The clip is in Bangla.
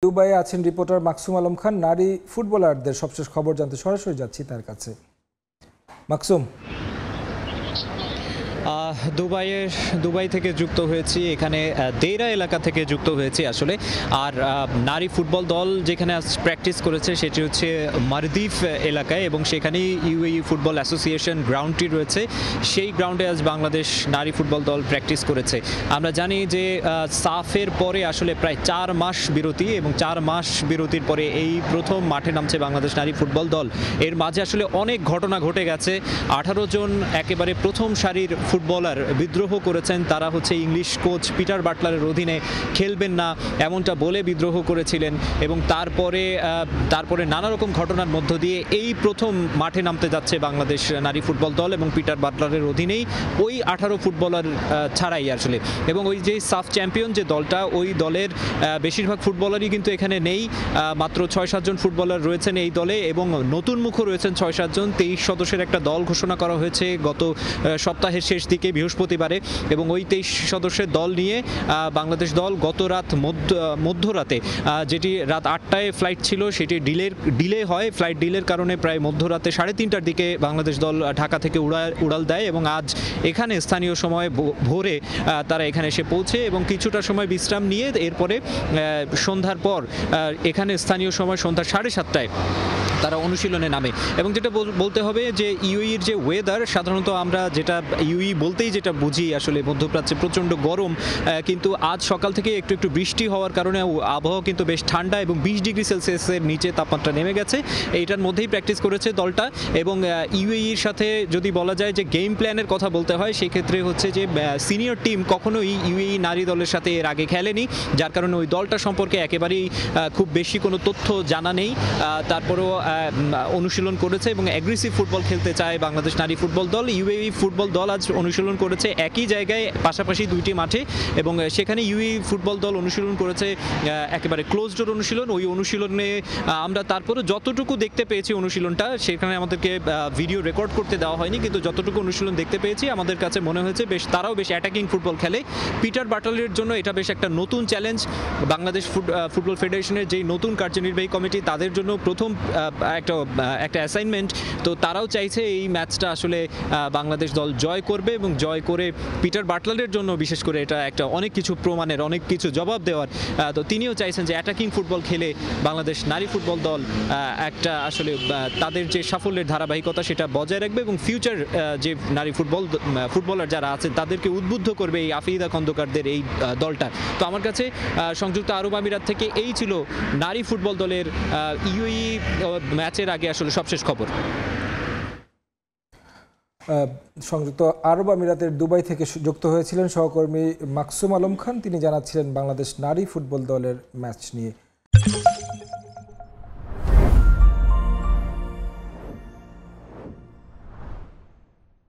দুবাইয়ে আছেন রিপোর্টার মাকসুম আলম খান। নারী ফুটবলারদের সবশেষ খবর জানতে সরাসরি যাচ্ছি তার কাছে। মাকসুম, দুবাই থেকে যুক্ত হয়েছি, এখানে দেইরা এলাকা থেকে যুক্ত হয়েছি আসলে। আর নারী ফুটবল দল যেখানে প্র্যাকটিস করেছে সেটি হচ্ছে মারদিফ এলাকায়, এবং সেখানেই ইউএই ফুটবল অ্যাসোসিয়েশন গ্রাউন্ডটি রয়েছে। সেই গ্রাউন্ডে আজ বাংলাদেশ নারী ফুটবল দল প্র্যাকটিস করেছে। আমরা জানি যে সাফের পরে আসলে প্রায় 4 মাস বিরতি, এবং 4 মাস বিরতির পরে এই প্রথম মাঠে নামছে বাংলাদেশ নারী ফুটবল দল। এর মাঝে আসলে অনেক ঘটনা ঘটে গেছে। 18 জন একেবারে প্রথম সারির ফুটবলার বিদ্রোহ করেছেন। তারা হচ্ছে ইংলিশ কোচ পিটার বাটলারের অধীনে খেলবেন না এমনটা বলে বিদ্রোহ করেছিলেন, এবং তারপরে নানা রকম ঘটনার মধ্য দিয়ে এই প্রথম মাঠে নামতে যাচ্ছে বাংলাদেশ নারী ফুটবল দল, এবং পিটার বাটলারের অধীনেই ওই 18 ফুটবলার ছাড়াই আসলে। এবং ওই যে সাফ চ্যাম্পিয়ন যে দলটা, ওই দলের বেশিরভাগ ফুটবলারই কিন্তু এখানে নেই। মাত্র 6-7 জন ফুটবলার রয়েছেন এই দলে, এবং নতুন মুখও রয়েছেন 6-7 জন। 23 সদস্যের একটা দল ঘোষণা করা হয়েছে গত সপ্তাহের শেষ দিকে বৃহস্পতিবারে, এবং ওই 23 সদস্যের দল নিয়ে বাংলাদেশ দল গত রাত মধ্যরাতে, যেটি রাত 8টায় ফ্লাইট ছিল সেটি ডিলে হয়। ফ্লাইট ডিলের কারণে প্রায় মধ্যরাতে 3:30টার দিকে বাংলাদেশ দল ঢাকা থেকে উড়াল দেয়, এবং আজ এখানে স্থানীয় সময় ভোরে তারা এখানে এসে পৌঁছে, এবং কিছুটা সময় বিশ্রাম নিয়ে এরপরে সন্ধ্যার পর এখানে স্থানীয় সময় সন্ধ্যা 7:30টায় তারা অনুশীলনে নামে। এবং যেটা বলতে হবে যে ইউএইর যে ওয়েদার, সাধারণত আমরা যেটা ইউএই বলতেই যেটা বুঝি আসলে মধ্যপ্রাচ্যে প্রচণ্ড গরম, কিন্তু আজ সকাল থেকে একটু একটু বৃষ্টি হওয়ার কারণে আবহাওয়া কিন্তু বেশ ঠান্ডা, এবং 20 ডিগ্রি সেলসিয়াসের নিচে তাপমাত্রা নেমে গেছে। এইটার মধ্যেই প্র্যাকটিস করেছে দলটা। এবং ইউএইর সাথে যদি বলা যায় যে গেম প্ল্যানের কথা বলতে হয়, সেক্ষেত্রে হচ্ছে যে সিনিয়র টিম কখনোই ইউএই নারী দলের সাথে এর আগে খেলেনি, যার কারণে ওই দলটা সম্পর্কে একেবারেই খুব বেশি কোনো তথ্য জানা নেই। তারপরেও অনুশীলন করেছে, এবং অ্যাগ্রেসিভ ফুটবল খেলতে চায় বাংলাদেশ নারী ফুটবল দল। ইউএই ফুটবল দল আজ অনুশীলন করেছে একই জায়গায়, পাশাপাশি 2টি মাঠে, এবং সেখানে ইউএই ফুটবল দল অনুশীলন করেছে একেবারে ক্লোজ ডোর অনুশীলন। ওই অনুশীলনে আমরা তারপরে যতটুকু দেখতে পেয়েছি অনুশীলনটা, সেখানে আমাদেরকে ভিডিও রেকর্ড করতে দেওয়া হয়নি, কিন্তু যতটুকু অনুশীলন দেখতে পেয়েছি আমাদের কাছে মনে হয়েছে তারাও বেশ অ্যাটাকিং ফুটবল খেলে। পিটার বাটলারের জন্য এটা বেশ একটা নতুন চ্যালেঞ্জ। বাংলাদেশ ফুটবল ফেডারেশনের যেই নতুন কার্যনির্বাহী কমিটি, তাদের জন্য প্রথম একটা অ্যাসাইনমেন্ট। তো তারাও চাইছে এই ম্যাচটা আসলে বাংলাদেশ দল জয় করবে, এবং জয় করে পিটার বাটলারের জন্য বিশেষ করে এটা একটা অনেক কিছু প্রমাণের, অনেক কিছু জবাব দেওয়ার। তো তিনিও চাইছেন যে অ্যাটাকিং ফুটবল খেলে বাংলাদেশ নারী ফুটবল দল একটা আসলে তাদের যে সাফল্যের ধারাবাহিকতা সেটা বজায় রাখবে, এবং ফিউচার যে নারী ফুটবলার যারা আছেন তাদেরকে উদ্বুদ্ধ করবে এই আফিদা খন্দকারদের এই দলটা। তো আমার কাছে সংযুক্ত আরব আমিরাত থেকে এই ছিল নারী ফুটবল দলের ইউএই ম্যাচের আগে আসলে সবশেষ খবর। সংযুক্ত আরব আমিরাতের দুবাই থেকে যুক্ত হয়েছিলেন সহকর্মী মাকসুম আলম খান। তিনি জানাচ্ছিলেন বাংলাদেশ নারী ফুটবল দলের ম্যাচ নিয়ে।